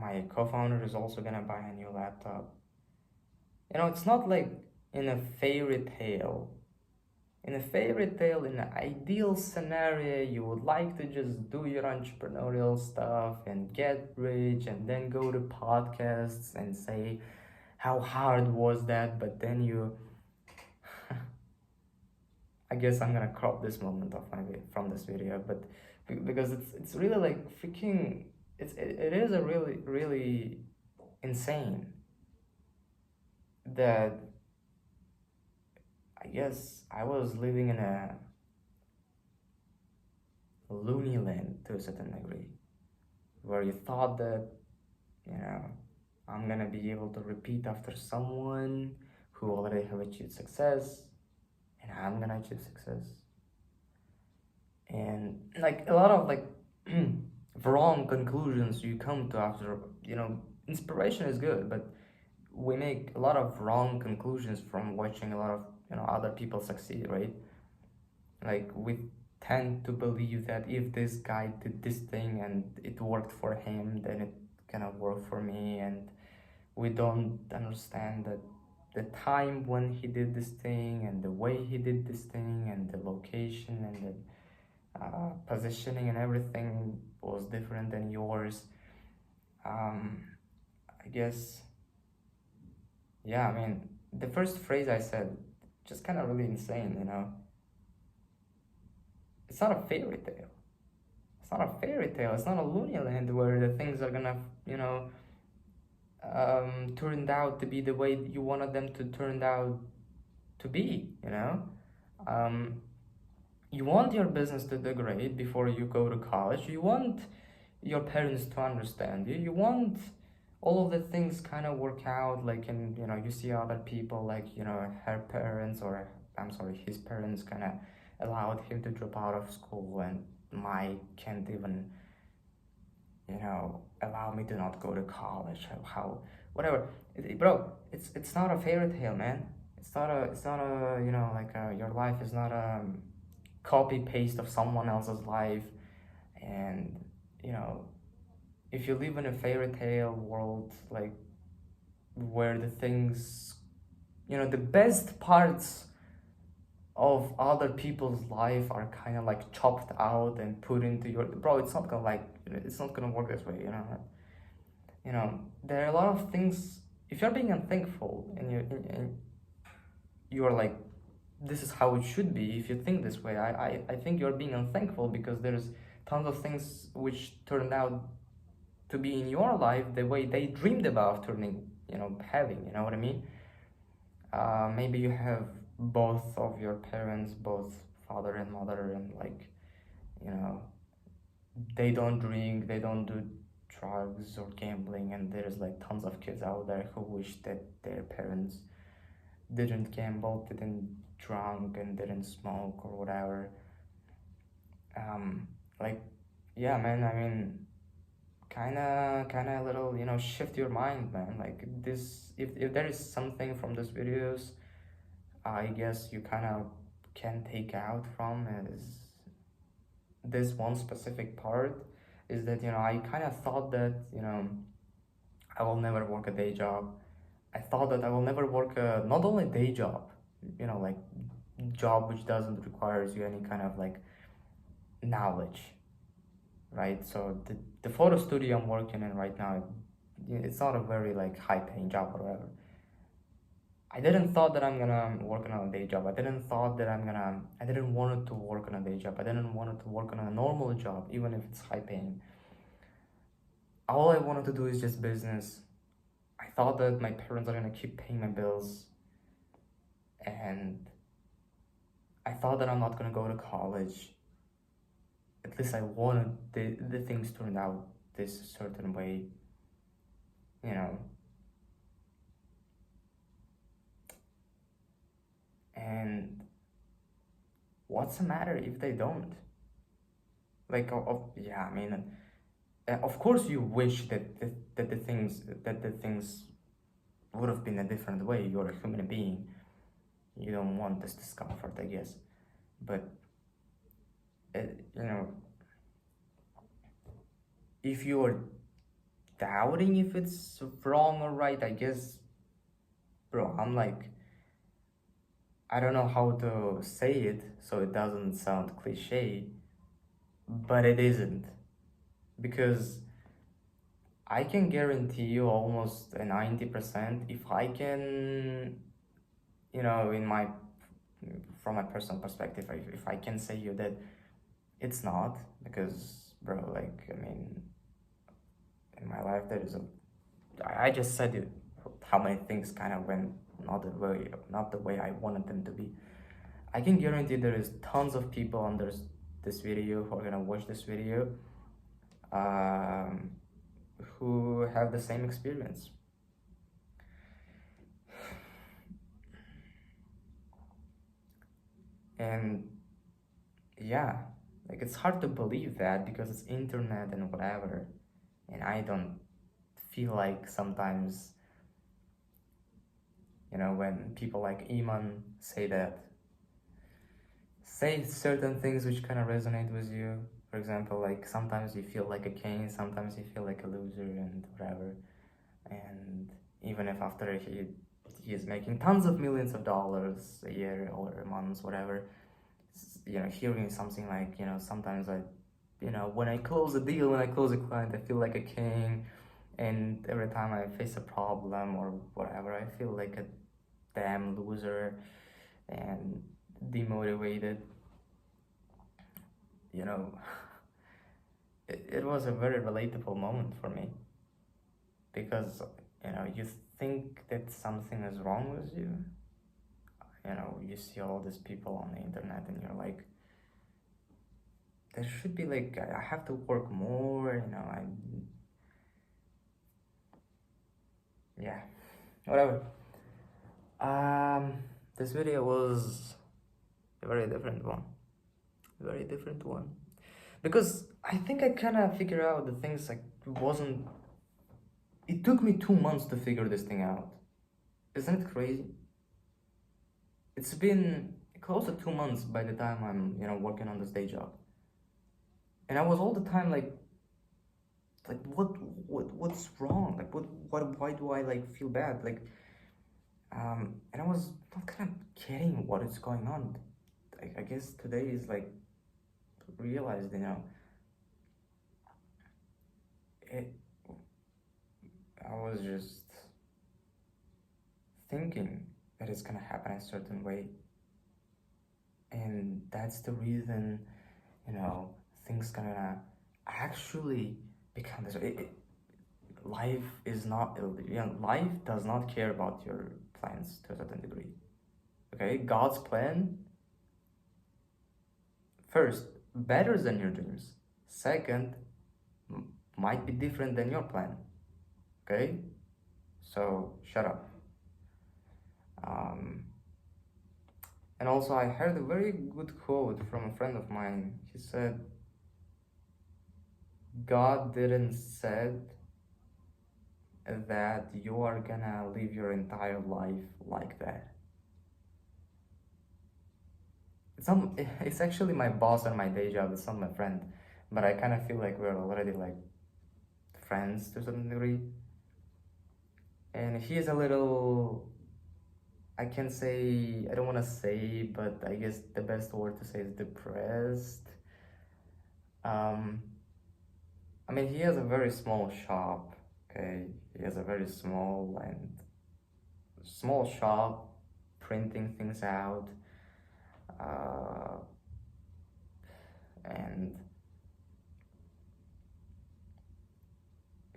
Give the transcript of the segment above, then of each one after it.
my co-founder is also gonna buy a new laptop. It's not like in a fairy tale. In a fairy tale, in an ideal scenario, you would like to just do your entrepreneurial stuff and get rich and then go to podcasts and say how hard was that, but then you I guess I'm gonna crop this moment of from this video, but because it's really like freaking it is a really insane that I guess I was living in a loony land to a certain degree, where you thought that you know I'm gonna be able to repeat after someone who already have achieved success, and I'm gonna achieve success. And like a lot of like wrong conclusions you come to after inspiration is good, but we make a lot of wrong conclusions from watching a lot of other people succeed, right? Like we tend to believe that if this guy did this thing and it worked for him, then it gonna work for me, and we don't understand that the time when he did this thing and the way he did this thing and the location and the positioning and everything was different than yours. I guess, yeah, I mean, the first phrase I said, just kind of really insane. It's not a fairy tale. It's not a fairy tale. It's not a loony land where the things are gonna, turned out to be the way you wanted them to turn out to be. You want your business to do great before you go to college. You want your parents to understand you. You want all of the things kind of work out, like you see other people like her parents, or I'm sorry, his parents kind of allowed him to drop out of school, and my can't even allow me to not go to college. How whatever. Bro, it's not a fairy tale, man. It's not a your life is not a copy paste of someone else's life. And if you live in a fairy tale world, like where the things, the best parts of other people's life are kind of like chopped out and put into your, bro, it's not gonna work this way. There are a lot of things. If you're being unthankful and you're like, this is how it should be, if you think this way, I think you're being unthankful, because there's tons of things which turned out to be in your life the way they dreamed about having, you know what I mean? Maybe you have both of your parents, both father and mother, and like, they don't drink, they don't do drugs or gambling, and there's like tons of kids out there who wish that their parents didn't gamble, didn't drunk, and didn't smoke or whatever. Like, yeah, man, I mean, kind of a little, shift your mind, man. Like this, if there is something from these videos, I guess you kind of can take out from is this one specific part, is that I kind of thought that I will never work a day job. I thought that I will never work a not only day job, like job which doesn't requires you any kind of like knowledge, right? So the photo studio I'm working in right now, it's not a very like high paying job or whatever. I didn't thought that I'm gonna work on a day job. I didn't want to work on a day job. I didn't want to work on a normal job, even if it's high paying. All I wanted to do is just business. I thought that my parents are gonna keep paying my bills, and I thought that I'm not gonna go to college. At least I wanted the things turned out this certain way, you know. And what's the matter if they don't? Like, yeah, I mean, of course you wish that the things would have been a different way. You're a human being. You don't want this discomfort, I guess. But if you're doubting if it's wrong or right. I guess, bro, I'm like, I don't know how to say it so it doesn't sound cliche, but it isn't. Because I can guarantee you almost a 90% if I can, in my, from my personal perspective, if I can say you that it's not, because, bro, like, I mean, in my life, there is a, I just said it, how many things kind of went not the way I wanted them to be. I can guarantee there is tons of people under this video who are gonna watch this video, um, who have the same experience. And yeah, like it's hard to believe that because it's internet and whatever. And I don't feel like sometimes, when people like Iman say certain things which kind of resonate with you. For example, like sometimes you feel like a king, sometimes you feel like a loser and whatever. And even if after he is making tons of millions of dollars a year or a month, whatever, hearing something like, sometimes when I close a deal, when I close a client, I feel like a king. And every time I face a problem or whatever, I feel like a damn loser and demotivated. You know, it was a very relatable moment for me because, you think that something is wrong with you. You see all these people on the internet and you're like, there should be like, I have to work more, yeah, whatever. Um, this video was a very different one. Very different one. Because I think I kind of figured out the things like wasn't. It took me 2 months to figure this thing out. Isn't it crazy? It's been close to 2 months by the time I'm, working on this day job. And I was all the time like what's wrong? Like why do I like feel bad? Like, and I was not kind of getting what is going on. I guess today is like realized, it. I was just thinking that it's gonna happen a certain way, and that's the reason, things gonna actually become this. Life is not, life does not care about your plans to a certain degree. Okay, God's plan, first, better than your dreams. Second, might be different than your plan. Okay, so shut up. And also, I heard a very good quote from a friend of mine. He said, God didn't said that you are gonna live your entire life like that. It's actually my boss on my day job. It's not my friend, but I kind of feel like we're already like friends to a certain degree. And he is a little, I can say, I don't want to say, but I guess the best word to say is depressed. Um, I mean, he has a very small shop, okay? He has a very small shop, printing things out. Uh, and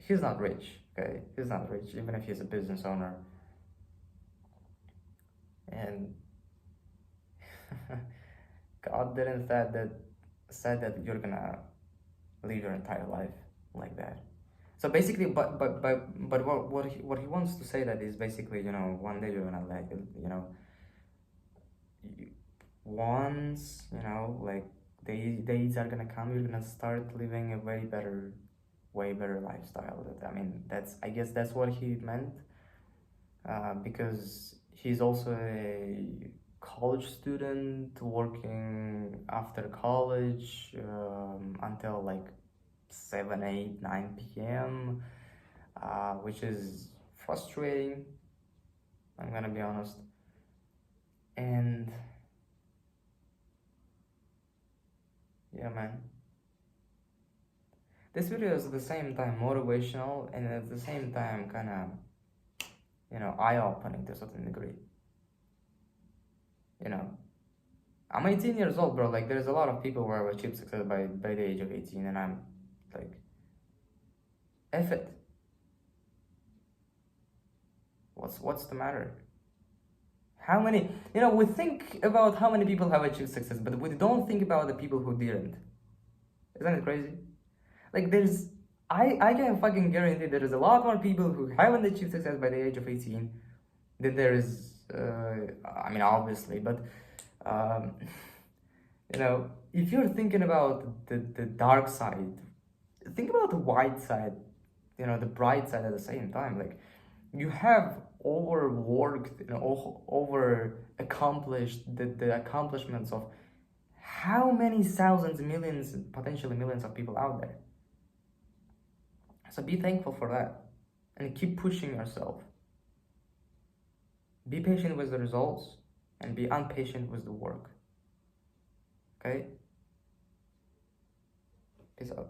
he's not rich, okay? He's not rich, even if he's a business owner. And God didn't said that you're gonna live your entire life like that. So basically, but what he wants to say that is basically, one day you're gonna like, once, like days are gonna come, you're gonna start living a way better lifestyle. I mean, I guess that's what he meant, because he's also a college student working after college, until like 7, 8, 9 p.m. which is frustrating. I'm gonna be honest. And yeah, man. This video is at the same time motivational and at the same time kind of, eye-opening to a certain degree. You know, I'm 18 years old, bro. Like, there's a lot of people who have achieved success by the age of 18, and I'm like, F it. What's the matter? How many, we think about how many people have achieved success, but we don't think about the people who didn't. Isn't it crazy? Like, I can fucking guarantee there is a lot more people who haven't achieved success by the age of 18 than there is, I mean, obviously, but, um, if you're thinking about the dark side, think about the white side, the bright side at the same time. Like, you have overworked, over accomplished the accomplishments of how many thousands, millions, potentially millions of people out there. So be thankful for that and keep pushing yourself. Be patient with the results and be impatient with the work. Okay? Peace out.